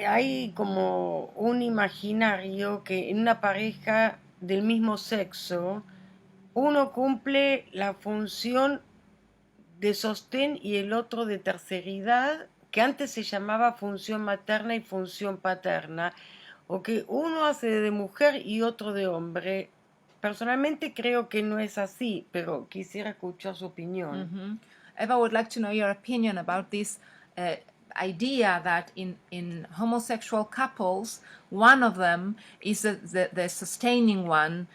hay como un imaginario que en una pareja del mismo sexo uno cumple la función de sostén y el otro de terceridad, que antes se llamaba función materna y función paterna, o que uno hace de mujer y otro de hombre. Personalmente creo que no es así, pero quisiera escuchar su opinión. Mm-hmm. Eva would like to know your opinion about this idea that in homosexual couples, one of them is the sustaining one,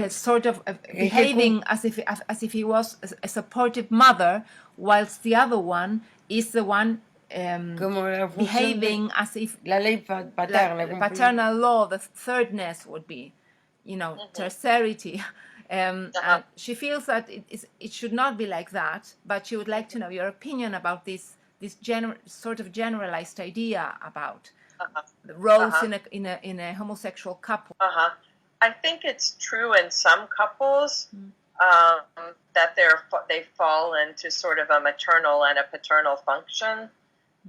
sort of behaving as if he was a supportive mother, whilst the other one is the one behaving as if la ley paterna, like paternal law, the thirdness would be, you know, tertiarity. She feels that it should not be like that, but she would like to know your opinion about this sort of generalized idea about the roles in a homosexual couple. I think it's true in some couples that they fall into sort of a maternal and a paternal function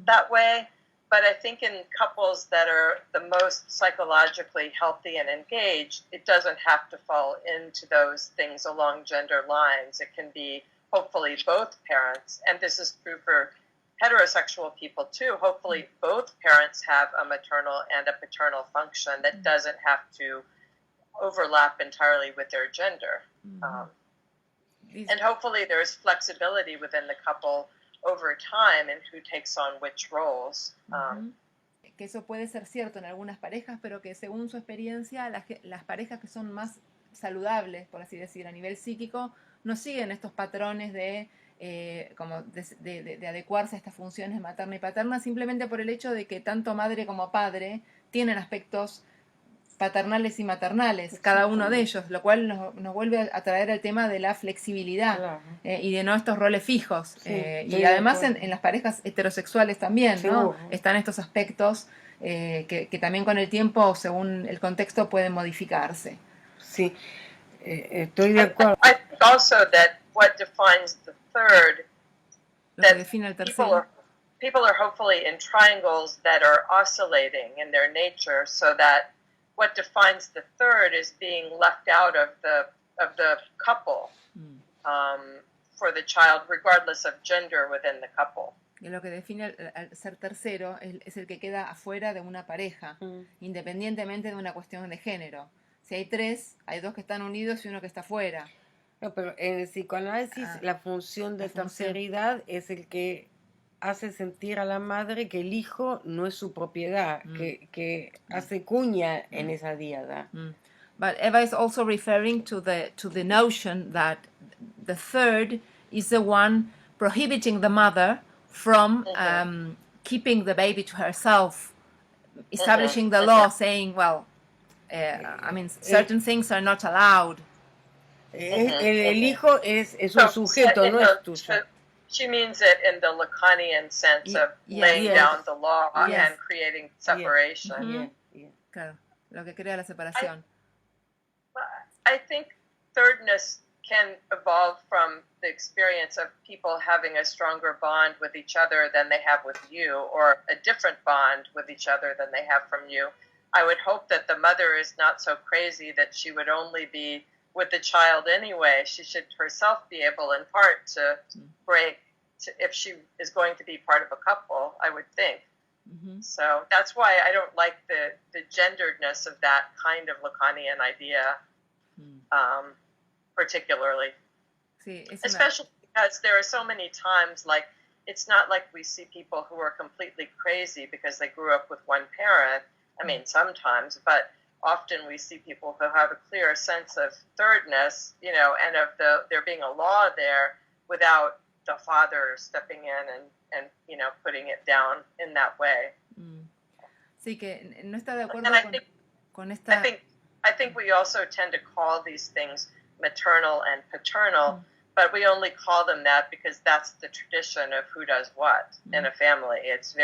that way. But I think in couples that are the most psychologically healthy and engaged, it doesn't have to fall into those things along gender lines. It can be hopefully both parents, and this is true for heterosexual people too. Hopefully both parents have a maternal and a paternal function that doesn't have to overlap entirely with their gender. And hopefully there's flexibility within the couple over time in who takes on which roles. Que eso puede ser cierto en algunas parejas, pero que según su experiencia, las parejas que son más saludables, por así decir, a nivel psíquico, no siguen estos patrones de adecuarse a estas funciones materna y paterna, simplemente por el hecho de que tanto madre como padre tienen aspectos paternales y maternales, cada uno de ellos, lo cual nos vuelve a traer el tema de la flexibilidad y de no estos roles fijos. Y además en las parejas heterosexuales también, ¿no? Están estos aspectos que también con el tiempo, según el contexto, pueden modificarse. Sí, estoy de acuerdo. I think also that what defines the third, lo que define el tercero, people are hopefully in triangles that are oscillating in their nature, so that what defines the third is being left out of the couple for the child, regardless of gender within the couple. Y lo que define al ser tercero es el que queda afuera de una pareja, independientemente de una cuestión de género. Si hay tres, hay dos que están unidos y uno que está fuera. No, pero en el psicoanálisis la función de terceridad es el que hace sentir a la madre que el hijo no es su propiedad, que hace cuña en esa diada. But Eva is also referring to the notion that the third is the one prohibiting the mother from keeping the baby to herself, establishing the law, saying, well, I mean, certain things are not allowed. El hijo es un sujeto, no es tuyo. She means it in the Lacanian sense of laying down the law and creating separation. Claro, lo que crea la separación. I think thirdness can evolve from the experience of people having a stronger bond with each other than they have with you, or a different bond with each other than they have from you. I would hope that the mother is not so crazy that she would only be with the child anyway. She should herself be able, in part, to break if she is going to be part of a couple, I would think. So that's why I don't like the genderedness of that kind of Lacanian idea, particularly. Sí, especially because there are so many times, like, it's not like we see people who are completely crazy because they grew up with one parent. I mean, sometimes, but often we see people who have a clear sense of thirdness, you know, and of there being a law there without the father stepping in and you know, putting it down in that way. Sí, que no está de acuerdo con esta... I think we also tend to call these things maternal and paternal, but we only call them that because that's the tradition of who does what in a family. It's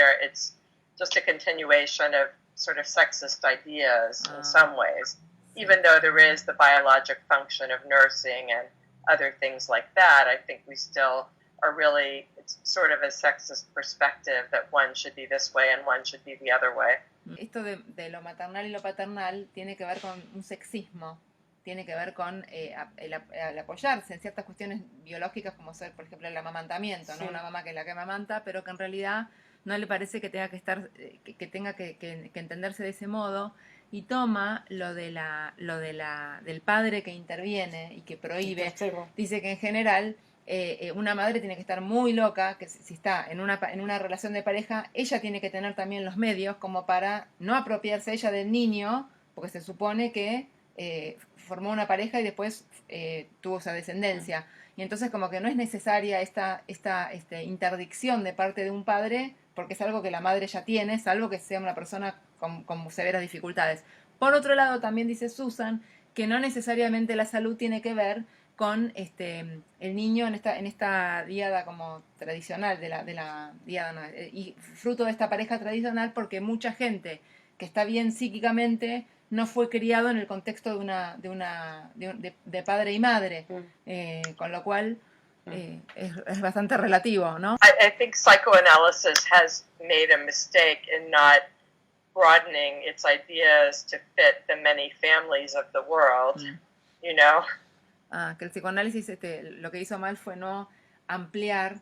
just a continuation of sort of sexist ideas in some ways, even though there is the biologic function of nursing and other things like that. I think we still are really sort of a sexist perspective that one should be this way and one should be the other way. Esto de lo maternal y lo paternal tiene que ver con un sexismo, tiene que ver con el apoyarse en ciertas cuestiones biológicas, como ser, por ejemplo, el amamantamiento, ¿no? Una mamá que es la que amamanta, pero que en realidad no le parece que tenga que estar, que tenga que entenderse de ese modo, y toma lo del padre que interviene y que prohíbe. Dice que en general una madre tiene que estar muy loca, que si está en una relación de pareja, ella tiene que tener también los medios como para no apropiarse ella del niño, porque se supone que formó una pareja y después tuvo esa descendencia. Y entonces como que no es necesaria esta interdicción de parte de un padre, porque es algo que la madre ya tiene, salvo que sea una persona con severas dificultades. Por otro lado, también dice Susan que no necesariamente la salud tiene que ver con el niño en esta diada como tradicional, de la diada, no, y fruto de esta pareja tradicional, porque mucha gente que está bien psíquicamente no fue criado en el contexto de padre y madre, con lo cual es bastante relativo, ¿no? I think psychoanalysis has made a mistake in not broadening its ideas to fit the many families of the world, you know? Que el psicoanálisis lo que hizo mal fue no ampliar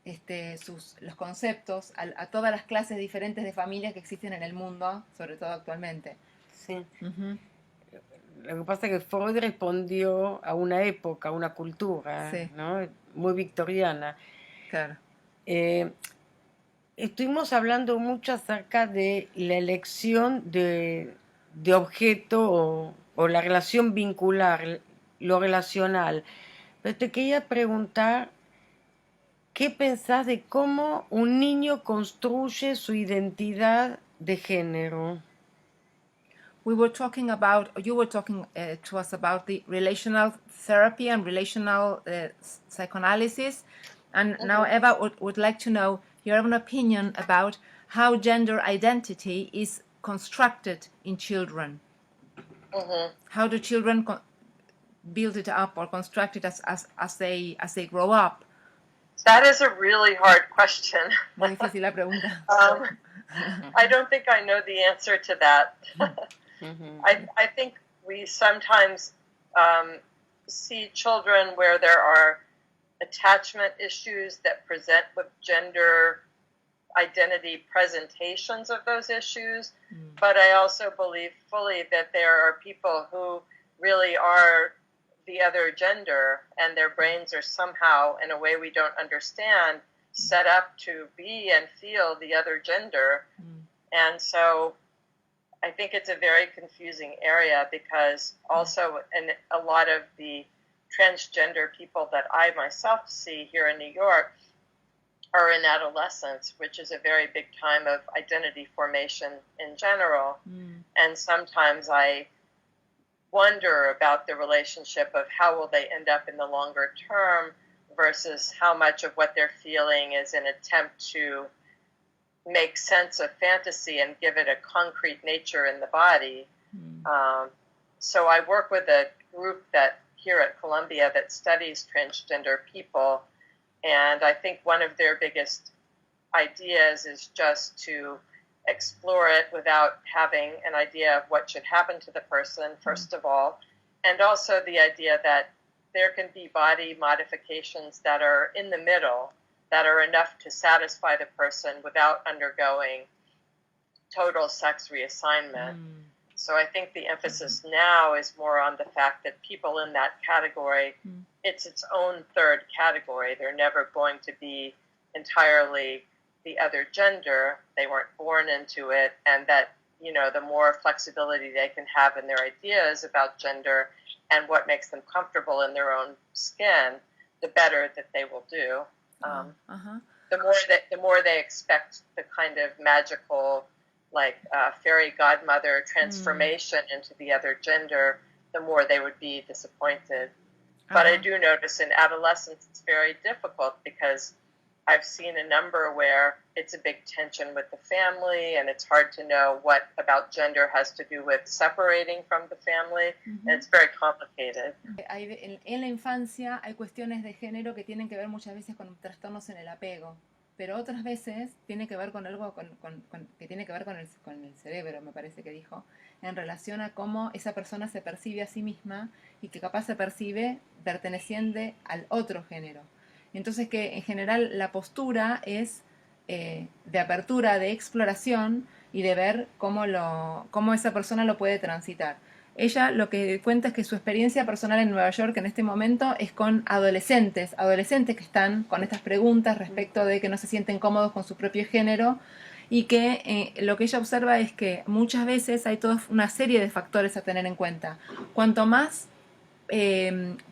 los conceptos a todas las clases diferentes de familias que existen en el mundo, sobre todo actualmente. Sí. Lo que pasa es que Freud respondió a una época, a una cultura, sí, ¿no? Muy victoriana. Claro. Estuvimos hablando mucho acerca de la elección de objeto o la relación vincular, lo relacional. Pero te quería preguntar, ¿qué pensás de cómo un niño construye su identidad de género? You were talking to us about the relational therapy and relational psychoanalysis. And now Eva would like to know your own opinion about how gender identity is constructed in children. How do children build it up or construct it as they grow up? That is a really hard question. Muy difícil la pregunta. I don't think I know the answer to that. I think we sometimes see children where there are attachment issues that present with gender identity presentations of those issues, but I also believe fully that there are people who really are the other gender, and their brains are somehow, in a way we don't understand, set up to be and feel the other gender. And so I think it's a very confusing area, because also in a lot of the transgender people that I myself see here in New York are in adolescence, which is a very big time of identity formation in general. And sometimes I wonder about the relationship of how will they end up in the longer term versus how much of what they're feeling is an attempt to make sense of fantasy and give it a concrete nature in the body. So I work with a group that here at Columbia that studies transgender people, and I think one of their biggest ideas is just to explore it without having an idea of what should happen to the person, first of all, and also the idea that there can be body modifications that are in the middle, that are enough to satisfy the person without undergoing total sex reassignment. So I think the emphasis now is more on the fact that people in that category, it's its own third category. They're never going to be entirely the other gender. They weren't born into it, and that, you know, the more flexibility they can have in their ideas about gender and what makes them comfortable in their own skin, the better that they will do. The more they expect the kind of magical, like fairy godmother transformation into the other gender, the more they would be disappointed. But I do notice in adolescence it's very difficult, because I've seen a number where it's a big tension with the family, and it's hard to know what about gender has to do with separating from the family. Ujú. And it's very complicated. En la infancia hay cuestiones de género que tienen que ver muchas veces con trastornos en el apego, pero otras veces tiene que ver con algo que tiene que ver con el cerebro, me parece que dijo, en relación a cómo esa persona se percibe a sí misma y que capaz se percibe perteneciente al otro género. Entonces que en general la postura es de apertura, de exploración y de ver cómo esa persona lo puede transitar. Ella lo que cuenta es que su experiencia personal en Nueva York en este momento es con adolescentes que están con estas preguntas respecto de que no se sienten cómodos con su propio género y que lo que ella observa es que muchas veces hay toda una serie de factores a tener en cuenta. Cuanto más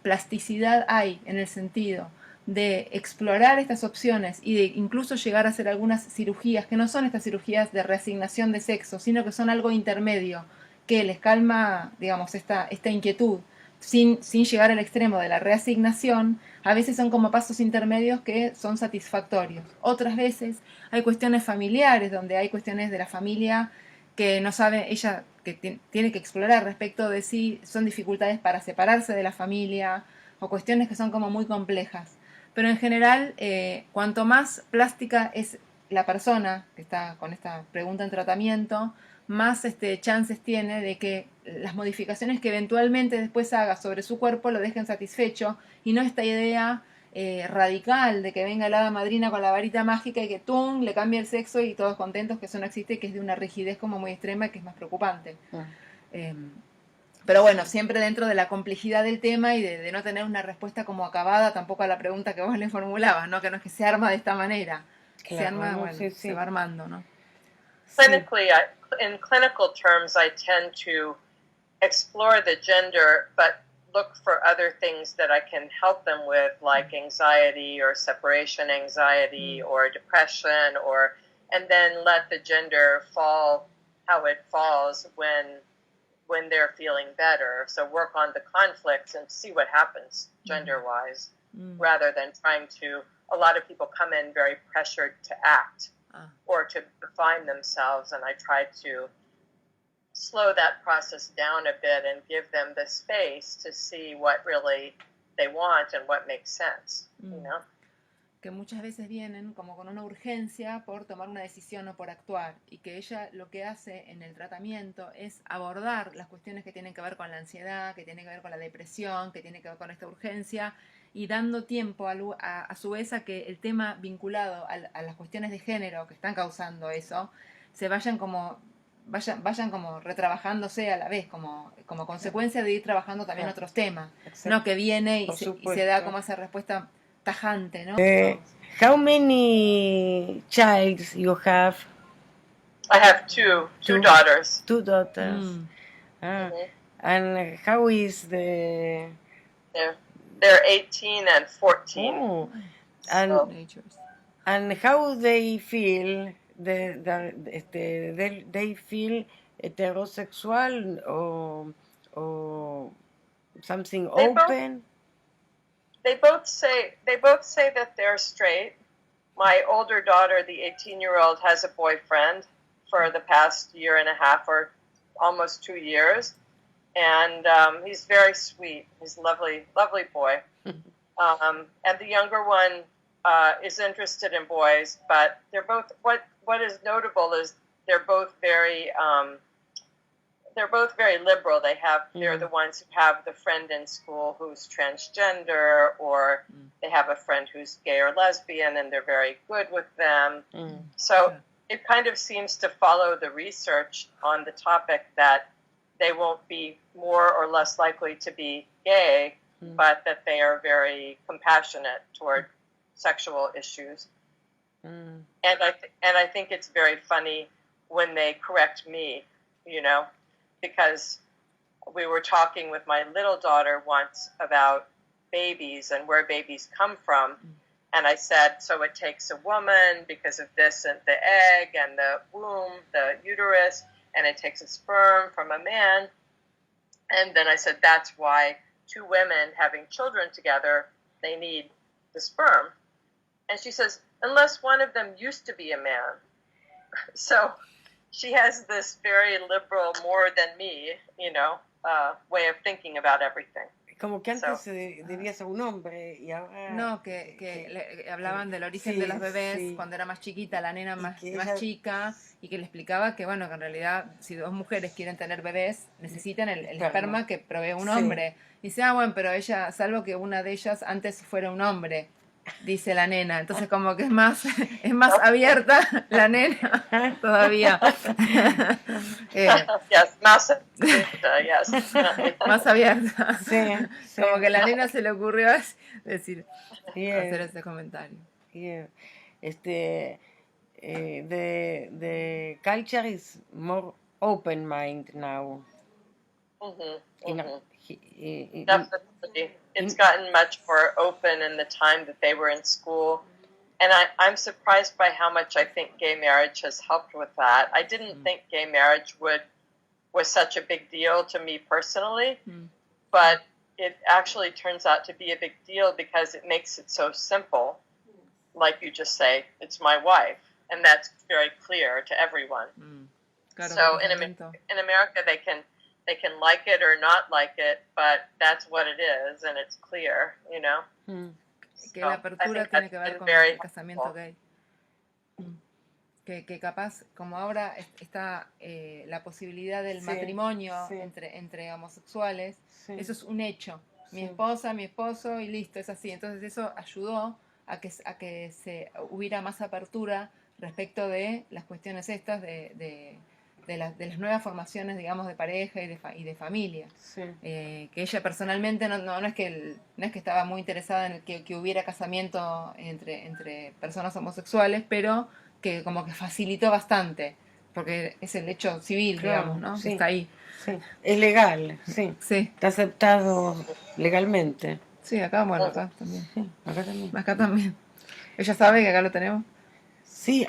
plasticidad hay en el sentido de explorar estas opciones y de incluso llegar a hacer algunas cirugías que no son estas cirugías de reasignación de sexo, sino que son algo intermedio, que les calma, digamos, esta inquietud, sin llegar al extremo de la reasignación, a veces son como pasos intermedios que son satisfactorios. Otras veces hay cuestiones familiares, donde hay cuestiones de la familia que no sabe, ella que tiene que explorar respecto de si son dificultades para separarse de la familia, o cuestiones que son como muy complejas. Pero en general, cuanto más plástica es la persona que está con esta pregunta en tratamiento, más chances tiene de que las modificaciones que eventualmente después haga sobre su cuerpo lo dejen satisfecho, y no esta idea radical de que venga la hada madrina con la varita mágica y que ¡tum!, le cambie el sexo y todos contentos, que eso no existe, que es de una rigidez como muy extrema y que es más preocupante. Pero bueno, siempre dentro de la complejidad del tema y de no tener una respuesta como acabada tampoco a la pregunta que vos le formulabas, ¿no? Que no es que se arma de esta manera. Claro, se arma, no, bueno, sí, sí. se va armando, ¿no? Clinically, in clinical terms, I tend to explore the gender, but look for other things that I can help them with, like anxiety or separation anxiety or depression, and then let the gender fall how it falls when they're feeling better. So work on the conflicts and see what happens gender-wise, rather than trying to. A lot of people come in very pressured to act or to define themselves, and I try to slow that process down a bit and give them the space to see what really they want and what makes sense, you know? Que muchas veces vienen como con una urgencia por tomar una decisión o por actuar, y que ella lo que hace en el tratamiento es abordar las cuestiones que tienen que ver con la ansiedad, que tienen que ver con la depresión, que tienen que ver con esta urgencia, y dando tiempo a su vez a que el tema vinculado a las cuestiones de género que están causando eso, se vayan como retrabajándose a la vez, como consecuencia de ir trabajando también otros temas. Exacto. No que viene y se da como esa respuesta tajante, ¿no? How many childs you have? I have two daughters. Two daughters. And how is the... They're 18 and 14. Oh. And how they feel? They feel heterosexual or something open? They both say that they're straight. My older daughter, the 18-year-old, has a boyfriend for the past year and a half or almost 2 years, and he's very sweet. He's a lovely boy. And the younger one is interested in boys, but they're both. What is notable is they're both very liberal. They're the ones who have the friend in school who's transgender, or they have a friend who's gay or lesbian, and they're very good with them. So it kind of seems to follow the research on the topic that they won't be more or less likely to be gay, but that they are very compassionate toward sexual issues. And I think it's very funny when they correct me, you know, because we were talking with my little daughter once about babies and where babies come from. And I said, so it takes a woman because of this and the egg and the womb, the uterus, and it takes a sperm from a man. And then I said, that's why two women having children together, they need the sperm. And she says, unless one of them used to be a man. So she has this very liberal, more than me, way of thinking about everything. Como que antes debía ser un hombre y ahora... No, que hablaban del origen de los bebés cuando era más chiquita, la nena más chica, y que le explicaba que, bueno, que en realidad si dos mujeres quieren tener bebés, necesitan el esperma que provee un hombre. Y dice, bueno, pero ella, salvo que una de ellas antes fuera un hombre, dice la nena. Entonces como que es más abierta la nena todavía. Más abierta, yes. Más abierta. Sí. Como que a la nena se le ocurrió hacer ese comentario. The culture is more open mind now. Definitely. It's gotten much more open in the time that they were in school. And I'm surprised by how much I think gay marriage has helped with that. I didn't think gay marriage was such a big deal to me personally, but it actually turns out to be a big deal because it makes it so simple. Like you just say, it's my wife. And that's very clear to everyone. Claro, so in America, they can like it or not like it, but that's what it is, and it's clear, Que la apertura tiene que ver con el casamiento gay. Que capaz, como ahora está la posibilidad del matrimonio entre homosexuales, eso es un hecho. Mi esposa, mi esposo, y listo, es así. Entonces eso ayudó a que se hubiera más apertura respecto de las cuestiones estas de las nuevas formaciones, digamos, de pareja y de familia. Que ella personalmente no es que estaba muy interesada en que hubiera casamiento entre personas homosexuales, pero que como que facilitó bastante, porque es el hecho civil, digamos, ¿no? Está ahí. Es legal, sí. Está aceptado legalmente. Sí, acá también. Sí, acá también. Acá también. ¿Ella sabe que acá lo tenemos? Sí,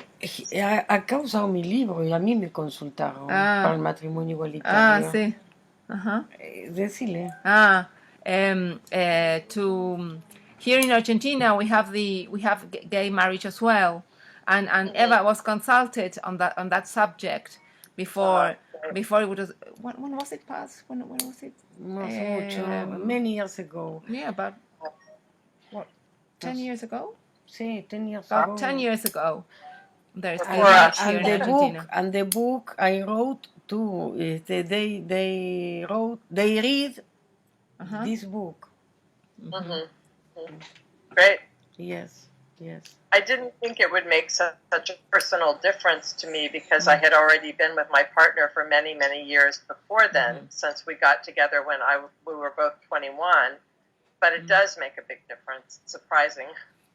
acá usaron mi libro y a mí me consultaron para el matrimonio igualitario. Sí. Ajá. Decile. Here in Argentina we have gay marriage as well, and Eva was consulted on that subject before it was. When was it passed? When was it? Many years ago. Yeah, about 10 years ago. Sí, 10 years ago. About 10 years ago. There's here in Argentina. And the book I wrote too. They read this book. Great. Yes. I didn't think it would make such a personal difference to me because I had already been with my partner for many, many years before then, since we got together when we were both 21. But it does make a big difference. It's surprising.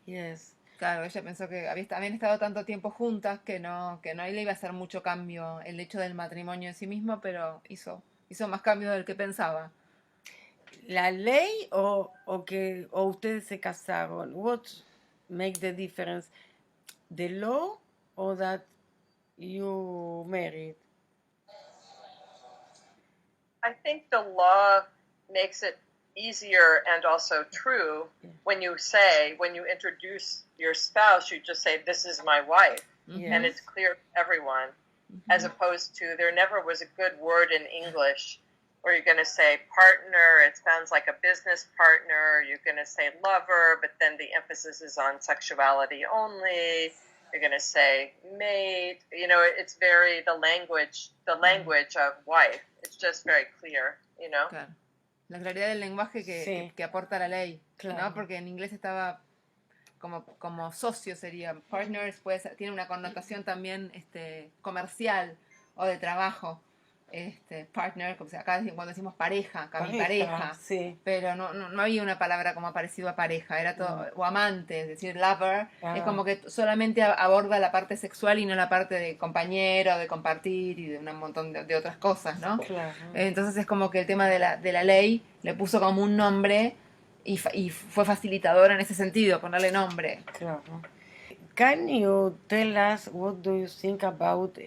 Yes. Claro, ella pensó que habían estado tanto tiempo juntas que no le iba a hacer mucho cambio el hecho del matrimonio en sí mismo, pero hizo más cambio del que pensaba. ¿La ley o ustedes se casaron? What make the difference? The law or that you married? I think the law makes it easier and also true when you introduce your spouse, you just say, this is my wife. And it's clear to everyone, as opposed to there never was a good word in English where you're going to say partner, it sounds like a business partner, you're going to say lover, but then the emphasis is on sexuality only, you're going to say mate, it's very, the language of wife, it's just very clear, Claro. La claridad del lenguaje que aporta la ley, claro. ¿No? Porque en inglés estaba como socio sería, partners tiene una connotación también comercial o de trabajo. Partner, o sea, acá cuando decimos pareja, mi pareja, sí. Pero no había una palabra como parecido a pareja, era todo, o amante, es decir, lover, es como que solamente aborda la parte sexual y no la parte de compañero, de compartir y de un montón de otras cosas, ¿no? Claro. Entonces es como que el tema de la ley le puso como un nombre y fue facilitador en ese sentido, ponerle nombre. Claro. Can you tell us what do you think about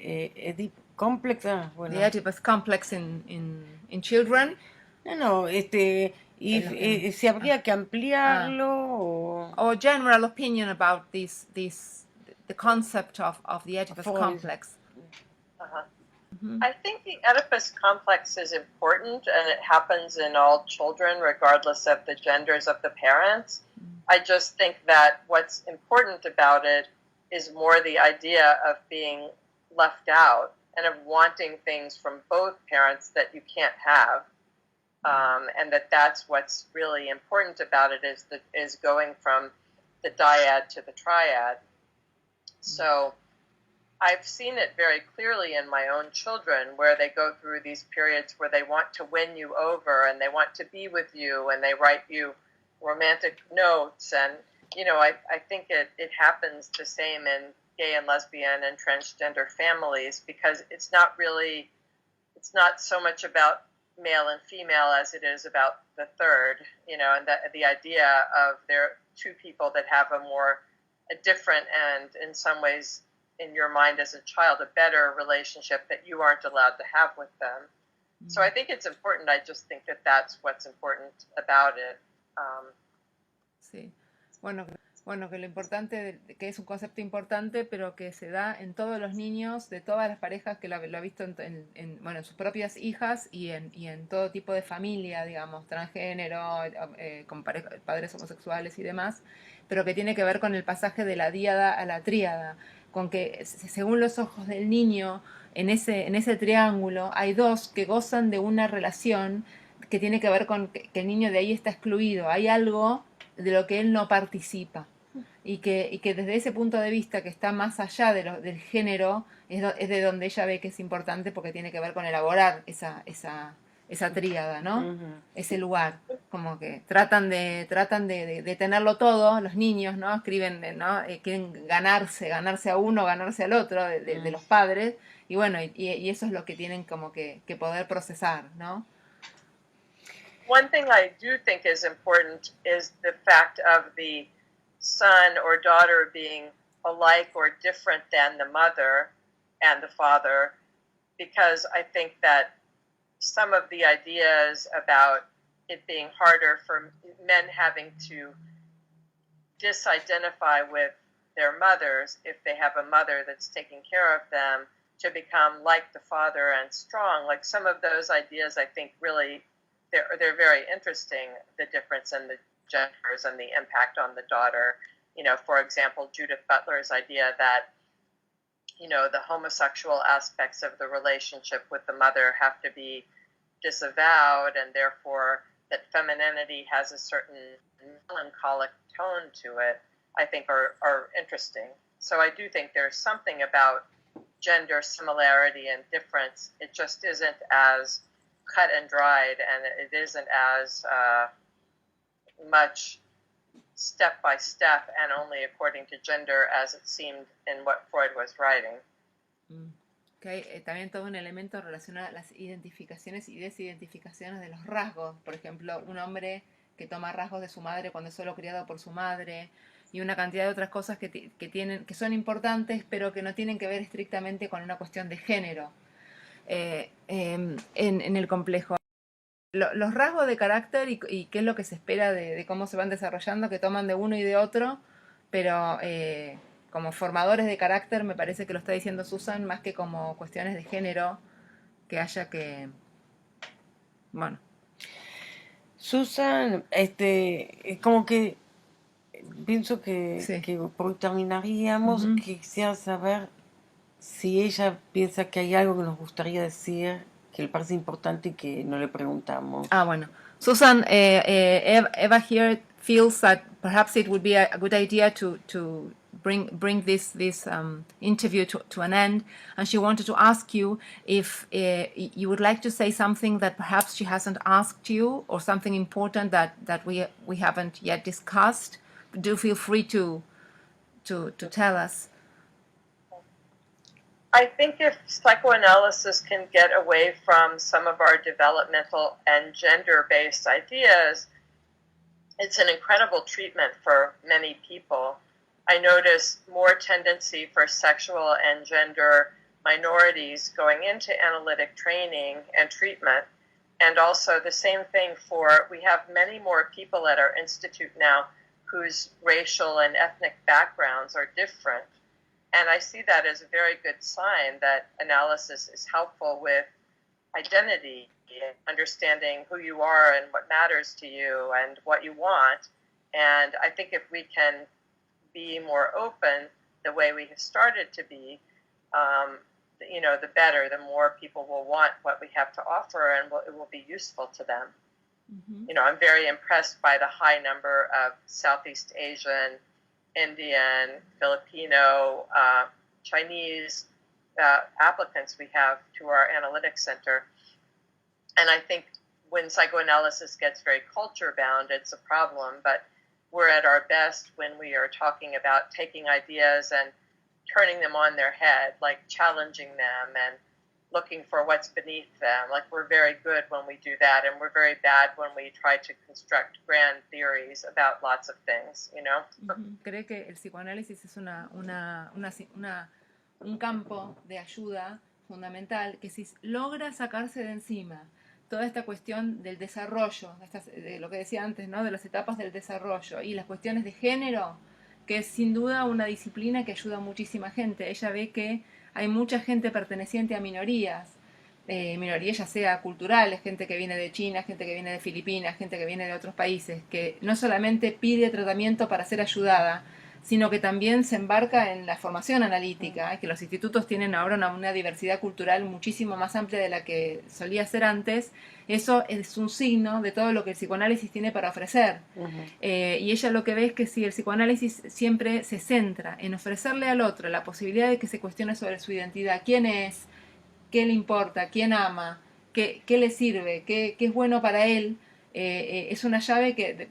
complex? The Oedipus complex in children. No, si habría que ampliarlo or general opinion about this the concept of the Oedipus complex. Uh-huh. Mm-hmm. I think the Oedipus complex is important, and it happens in all children, regardless of the genders of the parents. I just think that what's important about it is more the idea of being left out and of wanting things from both parents that you can't have. And that's what's really important about it is going from the dyad to the triad. So I've seen it very clearly in my own children, where they go through these periods where they want to win you over and they want to be with you and they write you romantic notes. And, I think it happens the same in gay and lesbian and transgender families, because it's not so much about male and female as it is about the third, and the idea of there two people that have a different and in some ways in your mind as a child, a better relationship that you aren't allowed to have with them. Mm-hmm. So I think it's important. I just think that that's what's important about it. Sí. Bueno, que lo importante, que es un concepto importante, pero que se da en todos los niños, de todas las parejas, que lo ha visto en sus propias hijas y en todo tipo de familia, digamos, transgénero, con padres homosexuales y demás, pero que tiene que ver con el pasaje de la díada a la tríada, con que según los ojos del niño, en ese triángulo hay dos que gozan de una relación que tiene que ver con que el niño de ahí está excluido, hay algo de lo que él no participa, y que desde ese punto de vista que está más allá del género es de donde ella ve que es importante, porque tiene que ver con elaborar esa tríada, ¿no? Uh-huh. Ese lugar, como que tratan de tenerlo todo, los niños, ¿no? Escriben, ¿no? Quieren ganarse a uno, ganarse al otro de los padres, y bueno, y eso es lo que tienen como que poder procesar, ¿no? One thing I do think is important is the fact of the son or daughter being alike or different than the mother and the father, because I think that some of the ideas about it being harder for men having to disidentify with their mothers if they have a mother that's taking care of them, to become like the father and strong, like some of those ideas I think really they're very interesting, the difference in the genders and the impact on the daughter. For example, Judith Butler's idea that, the homosexual aspects of the relationship with the mother have to be disavowed, and therefore that femininity has a certain melancholic tone to it, I think are interesting. So I do think there's something about gender similarity and difference. It just isn't as cut and dried, and it isn't as much step by step and only according to gender as it seemed in what Freud was writing. Okay. También todo un elemento relacionado a las identificaciones y desidentificaciones de los rasgos. Por ejemplo, un hombre que toma rasgos de su madre cuando es solo criado por su madre, y una cantidad de otras cosas que son importantes, pero que no tienen que ver estrictamente con una cuestión de género. En el complejo. Los rasgos de carácter y qué es lo que se espera de cómo se van desarrollando, que toman de uno y de otro, pero como formadores de carácter me parece que lo está diciendo Susan, más que como cuestiones de género que haya que... Bueno. Susan, como que pienso que, sí. que por terminaríamos, Uh-huh. quisiera saber si ella piensa que hay algo que nos gustaría decir, que le parece importante y que no le preguntamos. Bueno. Susan, Eva here feels that perhaps it would be a good idea to bring this interview to an end, and she wanted to ask you if you would like to say something that perhaps she hasn't asked you, or something important that we haven't yet discussed. Do feel free to tell us. I think if psychoanalysis can get away from some of our developmental and gender-based ideas, it's an incredible treatment for many people. I notice more tendency for sexual and gender minorities going into analytic training and treatment, and also the same thing we have many more people at our institute now whose racial and ethnic backgrounds are different. And I see that as a very good sign that analysis is helpful with identity, understanding who you are and what matters to you and what you want. And I think if we can be more open the way we have started to be, the better, the more people will want what we have to offer, and it will be useful to them. Mm-hmm. I'm very impressed by the high number of Southeast Asian, Indian, Filipino, Chinese applicants we have to our analytics center. And I think when psychoanalysis gets very culture-bound, it's a problem, but we're at our best when we are talking about taking ideas and turning them on their head, like challenging them and looking for what's beneath them. Like, we're very good when we do that, and we're very bad when we try to construct grand theories about lots of things, Cree que el psicoanálisis es un campo de ayuda fundamental que si logra sacarse de encima toda esta cuestión del desarrollo, de lo que decía antes, ¿no? De las etapas del desarrollo y las cuestiones de género, que es sin duda una disciplina que ayuda a muchísima gente. Ella ve que hay mucha gente perteneciente a minorías ya sea culturales, gente que viene de China, gente que viene de Filipinas, gente que viene de otros países, que no solamente pide tratamiento para ser ayudada, sino que también se embarca en la formación analítica, que los institutos tienen ahora una diversidad cultural muchísimo más amplia de la que solía ser antes. Eso es un signo de todo lo que el psicoanálisis tiene para ofrecer. Y ella lo que ve es que si el psicoanálisis siempre se centra en ofrecerle al otro la posibilidad de que se cuestione sobre su identidad, quién es, qué le importa, quién ama, qué le sirve, qué es bueno para él, es una llave que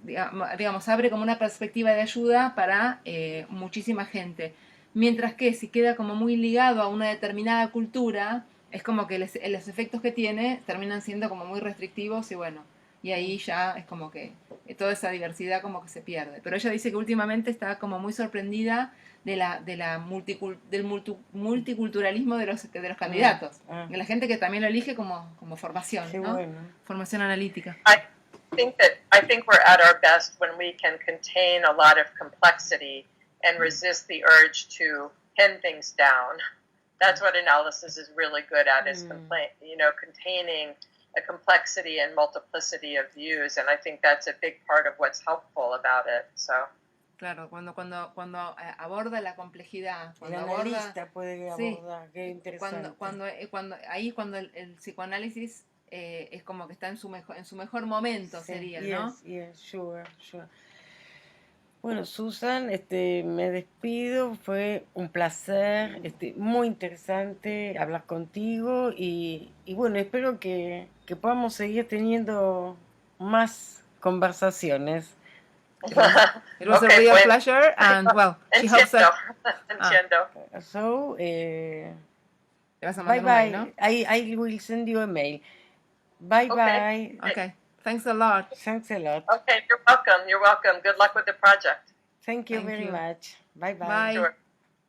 digamos, abre como una perspectiva de ayuda para muchísima gente. Mientras que si queda como muy ligado a una determinada cultura, es como que los efectos que tiene terminan siendo como muy restrictivos y ahí ya es como que toda esa diversidad como que se pierde. Pero ella dice que últimamente está como muy sorprendida del multiculturalismo de los candidatos, de la gente que también lo elige como formación, ¿no? Bueno. Formación analítica. I think we're at our best when we can contain a lot of complexity and resist the urge to pin things down. That's what analysis is really good at, is containing a complexity and multiplicity of views, and I think that's a big part of what's helpful about it. So. Claro, cuando aborda la complejidad, el analista puede abordar, qué interesante. Ahí es cuando el psicoanálisis es como que está en su mejor momento, sí, sería, ¿no? Yes, sure. Bueno, Susan, me despido, fue un placer, muy interesante hablar contigo y bueno, espero que podamos seguir teniendo más conversaciones. It was a real pleasure, and well, she hopes that. So, bye bye. ¿No? I will send you a mail. Bye bye. Okay. Thanks a lot. Okay, you're welcome. Good luck with the project. Thank you very much. Bye bye. Bye. Sure.